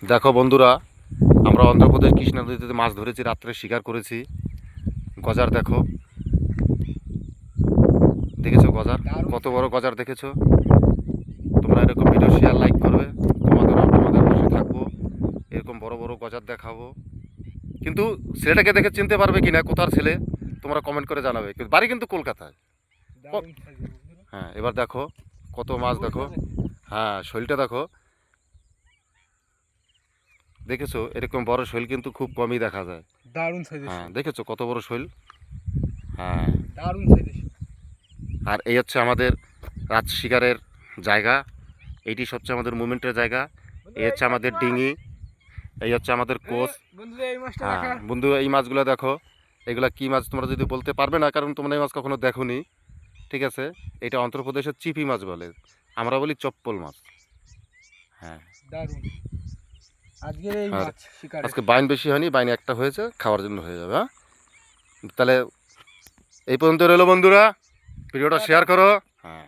দেখো বন্ধুরা, আমরা অন্ধ্রপ্রদেশ কৃষ্ণা নদীতে মাছ ধরেছি, রাত্রে শিকার করেছি। গজার দেখো, দেখেছো গজার? কত বড় গজার দেখেছো? তোমরা এরকম ভিডিও শেয়ার লাইক করবে, তোমাদের পাশে থাকবো, এরকম বড় বড় গজার দেখাবো। কিন্তু ছেলেটাকে দেখে চিনতে পারবে কিনা কোথার ছেলে, তোমরা কমেন্ট করে জানাবে। কিন্তু বাড়ি কিন্তু কলকাতায়। হ্যাঁ, এবার দেখো কত মাছ দেখো। হ্যাঁ, শৈলটা দেখো, দেখেছো? এরকম বড় শৈল কিন্তু খুব কমই দেখা যায়। দারুণ সাইজের। হ্যাঁ, দেখেছো কত বড় শৈল? হ্যাঁ। দারুণ সাইজের। আর এই হচ্ছে আমাদের রাত শিকারের জায়গা। এইটি সবচেয়ে আমাদের মুভমেন্টের জায়গা। এই হচ্ছে আমাদের ডিঙি, এই হচ্ছে আমাদের কোচ। বন্ধুরা এই মাছটা হ্যাঁ দেখা। বন্ধু, এই মাছগুলো দেখো। এগুলা কি মাছ তোমরা যদি বলতে পারবে না, কারণ তোমরা এই মাছ কখনো দেখোনি। ঠিক আছে, এটা অন্ধ্রপ্রদেশের চিপি মাছ বলে, আমরা বলি চপ্পল মাছ। হ্যাঁ। দারুণ। আজকের এই আর মাছ শিকারে। আজকে বাইন বেশি হয়নি, বাইন একটা হয়েছে, খাওয়ার জন্য হয়ে যাবে। হ্যাঁ, তাহলে এই পর্যন্ত রইলো বন্ধুরা, ভিডিওটা শেয়ার করো। হ্যাঁ।